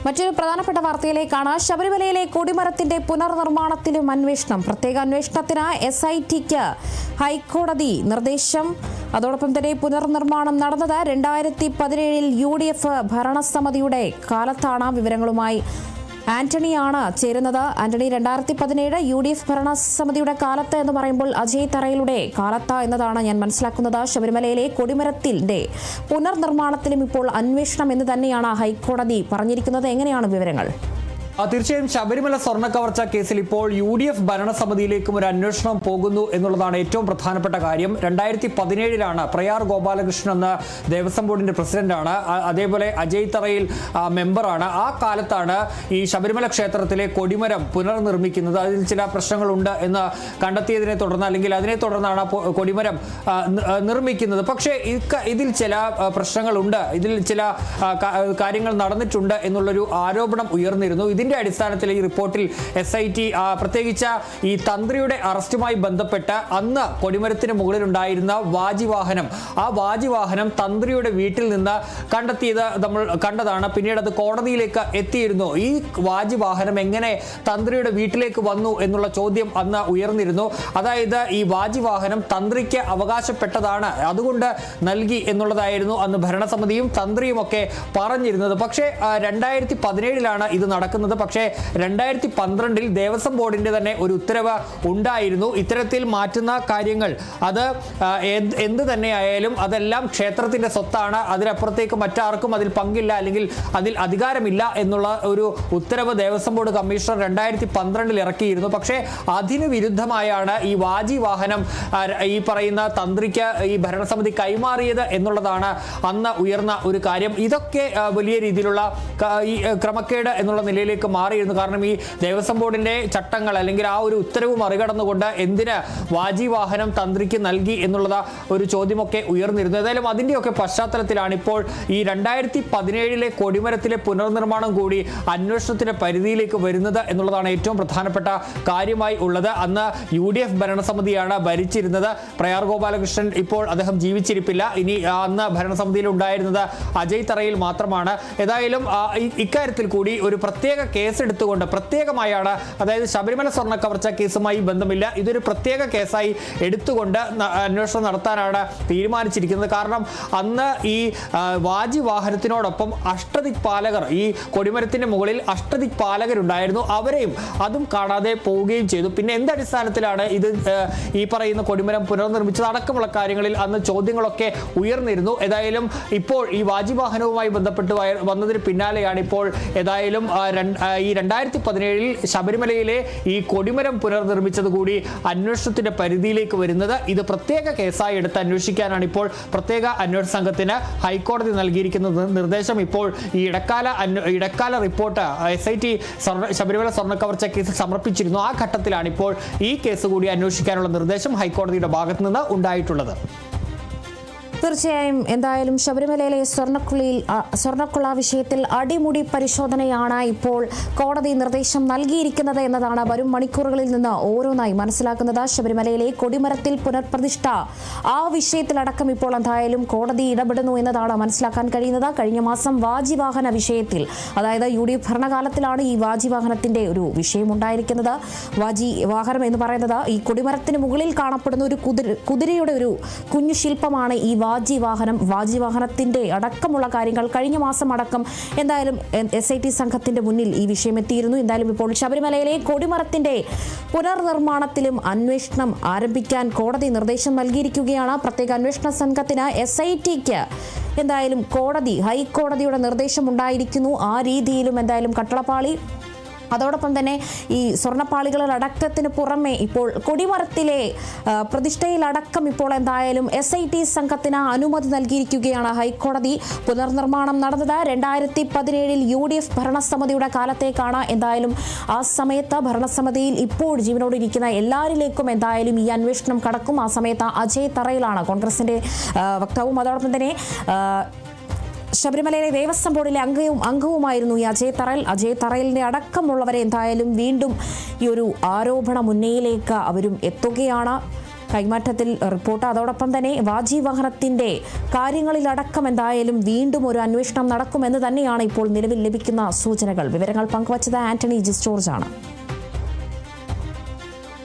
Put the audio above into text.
മറ്റൊരു പ്രധാനപ്പെട്ട വാർത്തയിലേക്കാണ്. ശബരിമലയിലെ കൊടിമരത്തിന്റെ പുനർനിർമ്മാണത്തിലും അന്വേഷണം. പ്രത്യേക അന്വേഷണത്തിന് SITക്ക് ഹൈക്കോടതി നിർദ്ദേശം. അതോടൊപ്പം തന്നെ പുനർനിർമ്മാണം നടന്നത് 2017 UDF ഭരണസമിതിയുടെ കാലത്താണ്. വിവരങ്ങളുമായി ആന്റണിയാണ് ചേരുന്നത്. ആന്റണി, 2017 UDF ഭരണസമിതിയുടെ കാലത്ത് എന്ന് പറയുമ്പോൾ അജയ് തറയിലുടെ കാലത്ത് എന്നതാണ് ഞാൻ മനസ്സിലാക്കുന്നത്. ശബരിമലയിലെ കൊടിമരത്തിന്റെ പുനർനിർമ്മാണത്തിലും ഇപ്പോൾ അന്വേഷണം എന്ന് തന്നെയാണ് ഹൈക്കോടതി പറഞ്ഞിരിക്കുന്നത്. എങ്ങനെയാണ് വിവരങ്ങൾ? തീർച്ചയായും ശബരിമല സ്വർണ്ണ കവർച്ച കേസിൽ ഇപ്പോൾ UDF ഭരണസമിതിയിലേക്കും ഒരു അന്വേഷണം പോകുന്നു എന്നുള്ളതാണ് ഏറ്റവും പ്രധാനപ്പെട്ട കാര്യം. 2017 പ്രയാർ ഗോപാലകൃഷ്ണൻ എന്ന ദേവസ്വം ബോർഡിന്റെ പ്രസിഡന്റാണ്, അതേപോലെ അജയ് തറയിൽ മെമ്പറാണ്. ആ കാലത്താണ് ഈ ശബരിമല ക്ഷേത്രത്തിലെ കൊടിമരം പുനർനിർമ്മിക്കുന്നത്. അതിൽ ചില പ്രശ്നങ്ങളുണ്ട് എന്ന് കണ്ടെത്തിയതിനെ തുടർന്ന്, അല്ലെങ്കിൽ അതിനെ തുടർന്നാണ് കൊടിമരം നിർമ്മിക്കുന്നത്. പക്ഷേ ഇതിൽ ചില പ്രശ്നങ്ങളുണ്ട്, ഇതിൽ ചില കാര്യങ്ങൾ നടന്നിട്ടുണ്ട് എന്നുള്ളൊരു ആരോപണം ഉയർന്നിരുന്നു. ഇതിന്റെ അടിസ്ഥാനത്തിൽ ഈ റിപ്പോർട്ടിൽ SIT പ്രത്യേകിച്ച് ഈ തന്ത്രിയുടെ അറസ്റ്റുമായി ബന്ധപ്പെട്ട് അന്ന് കൊടിമരത്തിന് മുകളിലുണ്ടായിരുന്ന വാജിവാഹനം, ആ വാജിവാഹനം തന്ത്രിയുടെ വീട്ടിൽ നിന്ന് കണ്ടെത്തിയത് നമ്മൾ കണ്ടതാണ്. പിന്നീട് അത് കോടതിയിലേക്ക് എത്തിയിരുന്നു. ഈ വാജിവാഹനം എങ്ങനെ തന്ത്രിയുടെ വീട്ടിലേക്ക് വന്നു എന്നുള്ള ചോദ്യം അന്ന് ഉയർന്നിരുന്നു. അതായത് ഈ വാജിവാഹനം തന്ത്രിക്ക് അവകാശപ്പെട്ടതാണ്, അതുകൊണ്ട് നൽകി എന്നുള്ളതായിരുന്നു അന്ന് ഭരണസമിതിയും തന്ത്രിയും ഒക്കെ പറഞ്ഞിരുന്നത്. പക്ഷേ 2017 ഇത് നടക്കുന്നത്. പക്ഷേ 2012 ദേവസ്വം ബോർഡിന്റെ തന്നെ ഒരു ഉത്തരവ് ഉണ്ടായിരുന്നു. ഇത്തരത്തിൽ മാറ്റുന്ന കാര്യങ്ങൾ അത് എന്ത് തന്നെയായാലും അതെല്ലാം ക്ഷേത്രത്തിന്റെ സ്വത്താണ്, അതിനപ്പുറത്തേക്ക് മറ്റാർക്കും അതിൽ പങ്കില്ല, അല്ലെങ്കിൽ അതിൽ അധികാരമില്ല എന്നുള്ള ഒരു ഉത്തരവ് ദേവസ്വം ബോർഡ് കമ്മീഷണർ 2012 ഇറക്കിയിരുന്നു. പക്ഷേ അതിനു വിരുദ്ധമായാണ് ഈ വാജിവാഹനം ഈ പറയുന്ന തന്ത്രിക്ക് ഈ ഭരണസമിതി കൈമാറിയത് എന്നുള്ളതാണ് അന്ന് ഉയർന്ന ഒരു കാര്യം. ഇതൊക്കെ വലിയ രീതിയിലുള്ള ഈ ക്രമക്കേട് എന്നുള്ള നിലയിലേക്ക് മാറിയിരുന്നു. കാരണം ഈ ദേവസ്വം ബോർഡിന്റെ ചട്ടങ്ങൾ അല്ലെങ്കിൽ ആ ഒരു ഉത്തരവ് മറികടന്നുകൊണ്ട് എന്തിന് വാജിവാഹനം തന്ത്രിക്ക് നൽകി എന്നുള്ള ഒരു ചോദ്യമൊക്കെ ഉയർന്നിരുന്നു. ഏതായാലും അതിന്റെയൊക്കെ പശ്ചാത്തലത്തിലാണ് ഇപ്പോൾ ഈ 2017 കൊടിമരത്തിലെ പുനർനിർമ്മാണം കൂടി അന്വേഷണത്തിന്റെ പരിധിയിലേക്ക് വരുന്നത് എന്നുള്ളതാണ് ഏറ്റവും പ്രധാനപ്പെട്ട കാര്യമായി ഉള്ളത്. അന്ന് UDF ഭരണസമിതിയാണ് ഭരിച്ചിരുന്നത്. പ്രയാർ ഗോപാലകൃഷ്ണൻ ഇപ്പോൾ അദ്ദേഹം ജീവിച്ചിരിപ്പില്ല. ഇനി അന്ന് ഭരണസമിതിയിൽ ഉണ്ടായിരുന്നത് അജയ് തറയിൽ മാത്രമാണ്. ഏതായാലും ഇക്കാര്യത്തിൽ കൂടി ഒരു പ്രത്യേക കേസ് എടുത്തുകൊണ്ട് പ്രത്യേകമായാണ്, അതായത് ശബരിമല സ്വർണ്ണ കവർച്ച കേസുമായി ബന്ധമില്ല, ഇതൊരു പ്രത്യേക കേസായി എടുത്തുകൊണ്ട് അന്വേഷണം നടത്താനാണ് തീരുമാനിച്ചിരിക്കുന്നത്. കാരണം അന്ന് ഈ വാജിവാഹനത്തിനോടൊപ്പം അഷ്ടദിക്പാലകർ, ഈ കൊടിമരത്തിന്റെ മുകളിൽ അഷ്ടദിക്പാലകരുണ്ടായിരുന്നു, അവരെയും അതും കാണാതെ പോവുകയും ചെയ്തു. പിന്നെ എന്തടിസ്ഥാനത്തിലാണ് ഇത് ഈ പറയുന്ന കൊടിമരം പുനർനിർമ്മിച്ചത് അടക്കമുള്ള കാര്യങ്ങളിൽ അന്ന് ചോദ്യങ്ങളൊക്കെ ഉയർന്നിരുന്നു. ഏതായാലും ഇപ്പോൾ ഈ വാജിവാഹനവുമായി ബന്ധപ്പെട്ട് വന്നതിന് പിന്നാലെയാണ് ഇപ്പോൾ ഏതായാലും ഈ 2017 ശബരിമലയിലെ ഈ കൊടിമരം പുനർനിർമ്മിച്ചത് കൂടി അന്വേഷണത്തിന്റെ പരിധിയിലേക്ക് വരുന്നത്. ഇത് പ്രത്യേക കേസായി എടുത്ത് അന്വേഷിക്കാനാണ് ഇപ്പോൾ പ്രത്യേക അന്വേഷണ സംഘത്തിന് ഹൈക്കോടതി നൽകിയിരിക്കുന്ന നിർദ്ദേശം. ഇപ്പോൾ ഈ ഇടക്കാല റിപ്പോർട്ട് SIT ശബരിമല സ്വർണ്ണ കവർച്ച കേസ് സമർപ്പിച്ചിരുന്നു. ആ ഘട്ടത്തിലാണ് ഇപ്പോൾ ഈ കേസ് കൂടി അന്വേഷിക്കാനുള്ള നിർദ്ദേശം ഹൈക്കോടതിയുടെ ഭാഗത്തു നിന്ന് ഉണ്ടായിട്ടുള്ളത്. തീർച്ചയായും എന്തായാലും ശബരിമലയിലെ സ്വർണ്ണക്കൊള്ള വിഷയത്തിൽ അടിമുടി പരിശോധനയാണ് ഇപ്പോൾ കോടതി നിർദ്ദേശം നൽകിയിരിക്കുന്നത് എന്നതാണ് വരും മണിക്കൂറുകളിൽ നിന്ന് ഓരോന്നായി മനസ്സിലാക്കുന്നത്. ശബരിമലയിലെ കൊടിമരത്തിൽ പുനഃപ്രതിഷ്ഠ ആ വിഷയത്തിലടക്കം ഇപ്പോൾ എന്തായാലും കോടതി ഇടപെടുന്നു എന്നതാണ് മനസ്സിലാക്കാൻ കഴിയുന്നത്. കഴിഞ്ഞ മാസം വാജിവാഹന വിഷയത്തിൽ, അതായത് UDF ഭരണകാലത്തിലാണ് ഈ വാജിവാഹനത്തിന്റെ ഒരു വിഷയം ഉണ്ടായിരിക്കുന്നത്. വാജിവാഹനം എന്ന് പറയുന്നത് ഈ കൊടിമരത്തിന് മുകളിൽ കാണപ്പെടുന്ന ഒരു കുതിരയുടെ ഒരു കുഞ്ഞു ശില്പമാണ് ഈ വാജിവാഹനത്തിന്റെ അടക്കമുള്ള കാര്യങ്ങൾ കഴിഞ്ഞ മാസം അടക്കം എന്തായാലും SIT സംഘത്തിന്റെ മുന്നിൽ ഈ വിഷയം എത്തിയിരുന്നു. എന്തായാലും ഇപ്പോൾ ശബരിമലയിലെ കൊടിമരത്തിന്റെ പുനർനിർമ്മാണത്തിലും അന്വേഷണം ആരംഭിക്കാൻ കോടതി നിർദ്ദേശം നൽകിയിരിക്കുകയാണ്. പ്രത്യേക അന്വേഷണ സംഘത്തിന് SITക്ക് എന്തായാലും ഹൈക്കോടതിയുടെ നിർദ്ദേശം ഉണ്ടായിരിക്കുന്നു. ആ രീതിയിലും എന്തായാലും കട്ടളപ്പാളി, അതോടൊപ്പം തന്നെ ഈ സ്വർണ്ണപ്പാളികളുടെ അടക്കത്തിന് പുറമെ ഇപ്പോൾ കൊടിമരത്തിലെ പ്രതിഷ്ഠയിലടക്കം ഇപ്പോൾ എന്തായാലും SIT സംഘത്തിന് അനുമതി നൽകിയിരിക്കുകയാണ് ഹൈക്കോടതി. പുനർനിർമ്മാണം നടന്നത് 2017 UDF ഭരണസമിതിയുടെ കാലത്തേക്കാണ്. എന്തായാലും ആ സമയത്ത് ഭരണസമിതിയിൽ ഇപ്പോൾ ജീവനോടിരിക്കുന്ന എല്ലാവരിലേക്കും എന്തായാലും ഈ അന്വേഷണം കടക്കും. ആ സമയത്ത് അജയ് തറയിലാണ് കോൺഗ്രസിന്റെ വക്താവും, അതോടൊപ്പം തന്നെ ശബരിമലയിലെ ദേവസ്വം ബോർഡിലെ അംഗവുമായിരുന്നു ഈ അജയ് തറയിലിന്റെ അടക്കമുള്ളവരെ എന്തായാലും വീണ്ടും ഈ ഒരു ആരോപണ മുന്നയിലേക്ക് അവരും എത്തുകയാണ്. കൈമാറ്റത്തിൽ റിപ്പോർട്ട്. അതോടൊപ്പം തന്നെ വാജി വാഹനത്തിന്റെ കാര്യങ്ങളിലടക്കം എന്തായാലും വീണ്ടും ഒരു അന്വേഷണം നടക്കുമെന്ന് തന്നെയാണ് ഇപ്പോൾ നിലവിൽ ലഭിക്കുന്ന സൂചനകൾ. വിവരങ്ങൾ പങ്കുവച്ചത് ആന്റണി ജി ജോർജ് ആണ്.